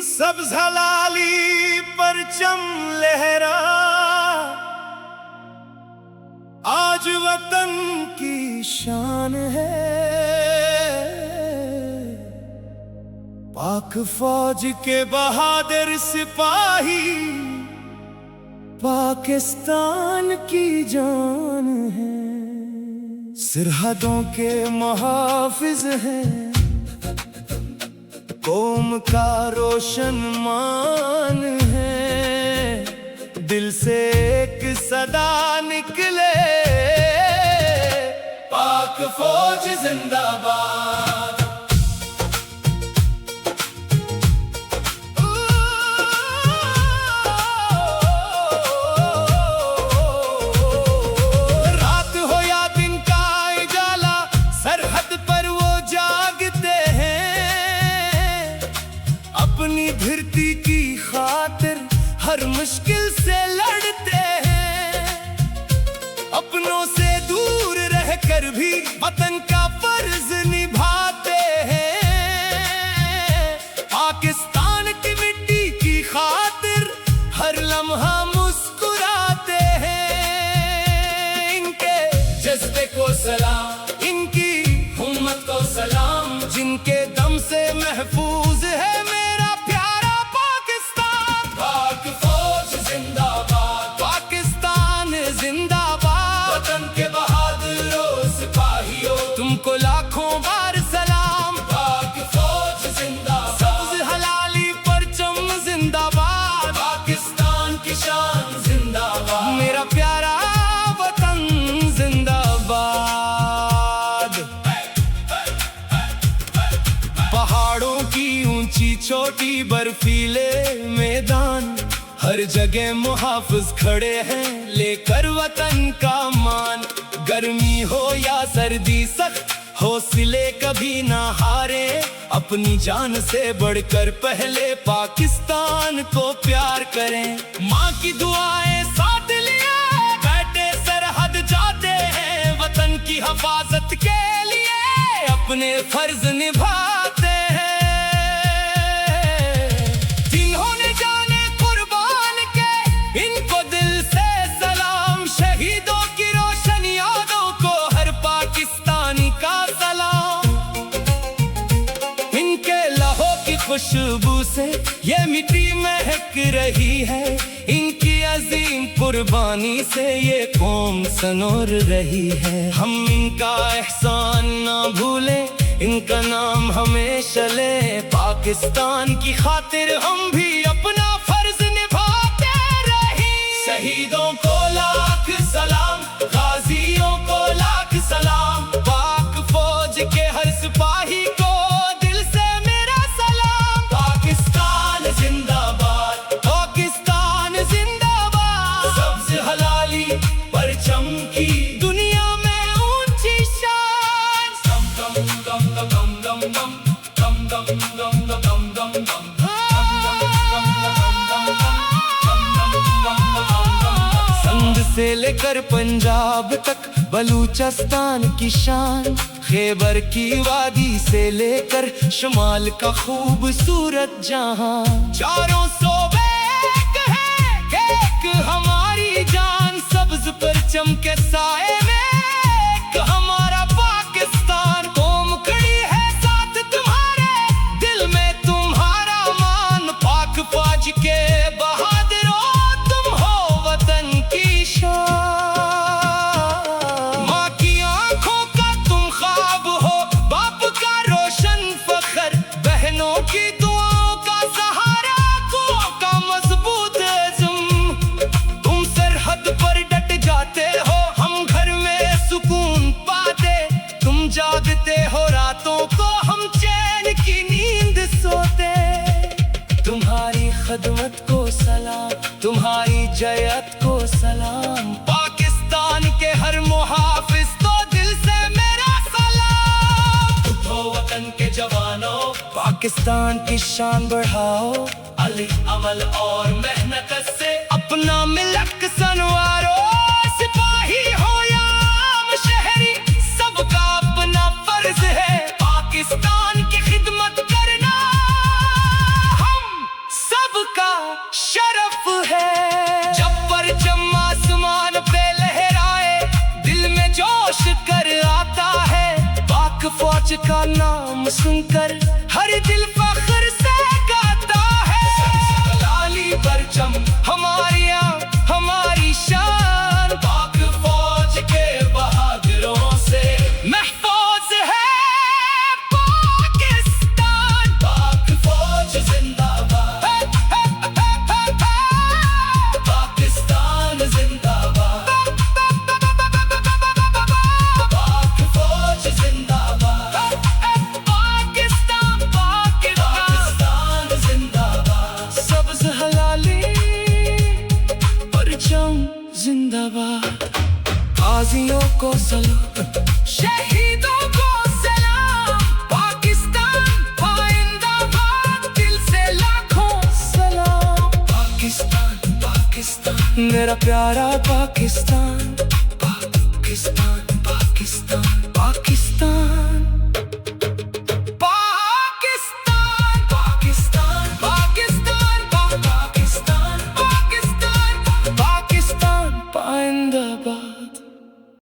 सब्ज़ हलाली परचम लहरा, आज वतन की शान है। पाक फौज के बहादुर सिपाही पाकिस्तान की जान है। सरहदों के मुहाफिज हैं, कौम का रोशन मान है। दिल से एक सदा निकले, पाक फौज जिंदाबाद। रात हो या दिन का उजाला, सरहद पर वो जागते हैं। अपनी धरती की खातिर हर मुश्किल से लड़ते हैं। अपनों से दूर रहकर भी वतन का फर्ज निभाते हैं। पाकिस्तान की मिट्टी की खातिर हर लम्हा मुस्कुराते हैं। इनके जज्बे को सलाम, इनकी हिम्मत को सलाम, जिनके दम से महफूज है मेरा प्यारा पाकिस्तान। पाक फौज जिंदाबाद, पाकिस्तान जिंदाबाद। वतन के बहादुरों सिपाहियों, तुमको लाखों बार सलाम। पाक फौज जिंदाबाद, सब्ज़ हलाली परचम जिंदाबाद। पाकिस्तान की शान जिंदाबाद, मेरा प्यारा वतन जिंदाबाद। पहाड़ों की ऊंची चोटी, बर्फीले मैदान, हर जगह मुहाफिज खड़े हैं लेकर वतन का मान। गर्मी हो या सर्दी सख्त, हौसले कभी ना हारे। अपनी जान से बढ़कर पहले पाकिस्तान को प्यार करें। माँ की दुआएं साथ लिए बैठे सरहद जाते हैं। वतन की हिफाजत के लिए अपने फर्ज निभाते हैं। जिन्होंने जाने कुर्बान के, इनको दिल से सलाम। शहीदों की रोशन यादों को हर पाकिस्तानी का सलाम। इनके लहू की खुशबू से ये मिट्टी महक रही है। इनकी अजीम कुर्बानी से ये कौम सनोर रही है। हम इनका एहसान ना भूलें, इनका नाम हमेशा ले। पाकिस्तान की खातिर हम भी अपना फर्ज निभाते रहे। शहीदों को लाख सलाम, गाजियों को लाख सलाम। पाक फौज के हर सिपाही को दिल से मेरा सलाम। पाकिस्तान जिंदाबाद, पाकिस्तान जिंदाबाद। सब्ज़ हलाली परचम की दुनिया में ऊंची शान। दम दम दम दम दम दम दम दम दम दम दम। संध से लेकर पंजाब तक बलूचिस्तान की शान। खैबर की वादी से लेकर शुमाल का खूबसूरत जहां। चारों सूबे एक है, एक हमारी जान। सब्ज़ परचम के साए में एक हमारा पाकिस्तान। कौम खड़ी है साथ तुम्हारे, दिल में तुम्हारा मान। पाक फौज के बहादुरों, तुम हो वतन की शान। माँ की आंखों का तुम ख्वाब हो, बाप का रोशन फख्र। बहनों की दुआओं का सहारा, कुओं का मजबूत इज़्म। तुम सरहद पर डट जाते हो, हम घर में सुकून पाते। तुम जागते हो रातों को, हम चैन की नींद सोते। तुम्हारी खदमत को सलाम, तुम्हारी जयत को सलाम। पाकिस्तान के हर मुहाफिज तो दिल से मेरा सलाम। उठो वतन के जवानों, पाकिस्तान की शान बढ़ाओ। अली अमल और मेहनत से अपना मिलक संवारो। सिपाही हो या आम शहरी, सबका अपना फर्ज है। पाकिस्तान फौज का नाम सुनकर हर दिल फख्र से गाता है। लाली परचम हमारी हमारी शान, पाक फौज के बहादुरों से महफूज है पाकिस्तान। पाक फौज जिंदाबाद, पाकिस्तान जिंदाबाद, पाक फौज जिंदाबाद, पाकिस्तान पाकिस्तान जिंदाबाद। सब्ज हलाली परचम जिंदाबाद। गाजियों को सलाम, शहीदों को सलाम, पाकिस्तान जिंदाबाद, दिल से लाखों सलाम। पाकिस्तान पाकिस्तान मेरा प्यारा पाकिस्तान, पाकिस्तान।